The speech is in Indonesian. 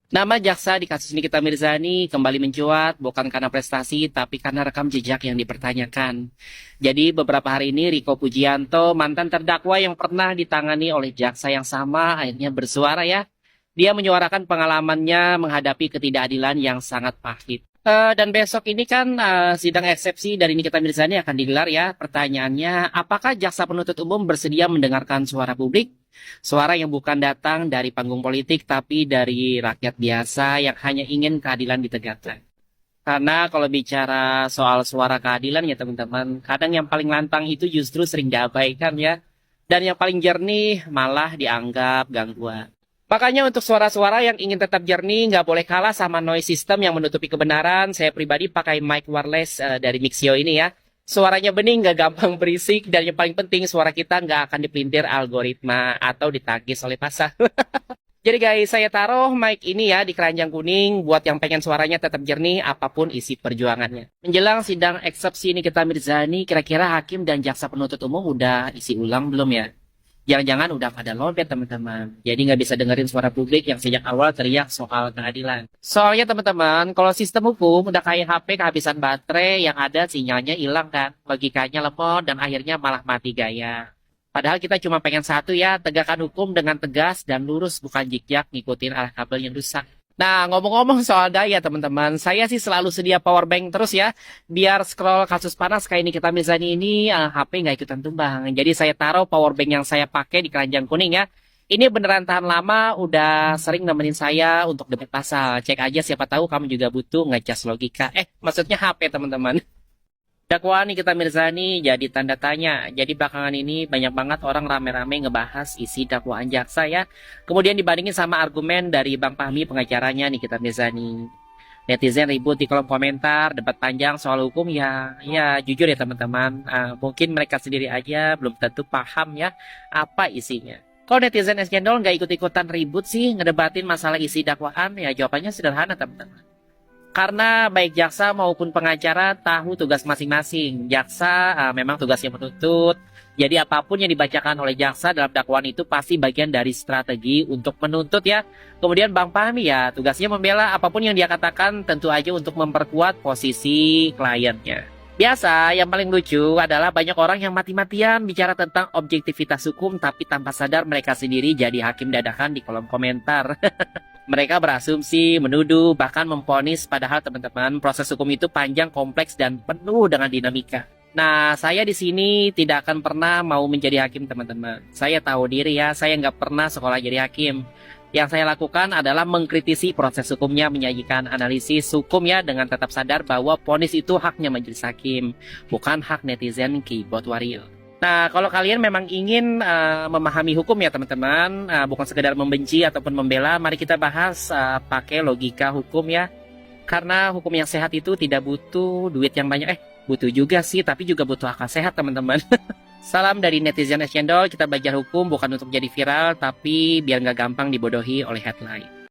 Nama jaksa di kasus Nikita Mirzani kembali mencuat bukan karena prestasi, tapi karena rekam jejak yang dipertanyakan. Jadi beberapa hari ini Riko Pujianto, mantan terdakwa yang pernah ditangani oleh jaksa yang sama, akhirnya bersuara ya. Dia menyuarakan pengalamannya menghadapi ketidakadilan yang sangat pahit. Dan besok ini kan sidang eksepsi dari Nikita Mirzani akan digelar ya. Pertanyaannya, apakah jaksa penuntut umum bersedia mendengarkan suara publik? Suara yang bukan datang dari panggung politik, tapi dari rakyat biasa yang hanya ingin keadilan ditegakkan. Karena kalau bicara soal suara keadilan ya teman-teman, kadang yang paling lantang itu justru sering diabaikan ya. Dan yang paling jernih malah dianggap gangguan. Makanya untuk suara-suara yang ingin tetap jernih, nggak boleh kalah sama noise system yang menutupi kebenaran. Saya pribadi pakai mic wireless dari Mixio ini ya. Suaranya bening, nggak gampang berisik, dan yang paling penting suara kita nggak akan dipelintir algoritma atau ditagih oleh pasar. Jadi guys, saya taruh mic ini ya di keranjang kuning buat yang pengen suaranya tetap jernih apapun isi perjuangannya. Menjelang sidang eksepsi Nikita Mirzani, kira-kira hakim dan jaksa penuntut umum udah isi ulang belum ya? Jangan-jangan udah pada lobet teman-teman. Jadi nggak bisa dengerin suara publik yang sejak awal teriak soal keadilan. Soalnya teman-teman, kalau sistem hukum udah kayak HP kehabisan baterai yang ada sinyalnya hilang kan. Logikanya lemot dan akhirnya malah mati gaya. Padahal kita cuma pengen satu ya, tegakkan hukum dengan tegas dan lurus bukan jikjak ngikutin arah kabel yang rusak. Nah, ngomong-ngomong soal daya teman-teman, saya sih selalu sedia power bank terus ya, biar scroll kasus panas kayak ini kita misalnya ini HP nggak ikutan tumbang. Jadi saya taruh power bank yang saya pakai di keranjang kuning ya. Ini beneran tahan lama, udah sering nemenin saya untuk debat pasal. Cek aja siapa tahu kamu juga butuh ngecas logika. Maksudnya HP teman-teman. Dakwaan Nikita Mirzani jadi tanda tanya. Jadi belakangan ini banyak banget orang rame-rame ngebahas isi dakwaan jaksa ya. Kemudian dibandingin sama argumen dari Bang Fahmi pengacaranya Nikita Mirzani. Netizen ribut di kolom komentar, debat panjang soal hukum ya jujur ya teman-teman. Mungkin mereka sendiri aja belum tentu paham ya apa isinya. Kalau netizen es cendol nggak ikut-ikutan ribut sih ngedebatin masalah isi dakwaan, ya jawabannya sederhana teman-teman. Karena baik jaksa maupun pengacara tahu tugas masing-masing. Jaksa memang tugasnya menuntut. Jadi apapun yang dibacakan oleh jaksa dalam dakwaan itu pasti bagian dari strategi untuk menuntut ya. Kemudian Bang Fahmi ya tugasnya membela, apapun yang dia katakan tentu aja untuk memperkuat posisi kliennya. Biasa yang paling lucu adalah banyak orang yang mati-matian bicara tentang objektivitas hukum tapi tanpa sadar mereka sendiri jadi hakim dadakan di kolom komentar. Mereka berasumsi, menuduh, bahkan memvonis, padahal teman-teman proses hukum itu panjang, kompleks, dan penuh dengan dinamika. Nah, saya di sini tidak akan pernah mau menjadi hakim teman-teman. Saya tahu diri ya, saya nggak pernah sekolah jadi hakim. Yang saya lakukan adalah mengkritisi proses hukumnya, menyajikan analisis hukum ya, dengan tetap sadar bahwa vonis itu haknya majelis hakim, bukan hak netizen keyboard warrior. Nah, kalau kalian memang ingin memahami hukum ya teman-teman, bukan sekedar membenci ataupun membela, mari kita bahas pakai logika hukum ya. Karena hukum yang sehat itu tidak butuh duit yang banyak, butuh juga sih, tapi juga butuh akal sehat teman-teman. Salam dari netizen es cendol, kita belajar hukum bukan untuk jadi viral, tapi biar nggak gampang dibodohi oleh headline.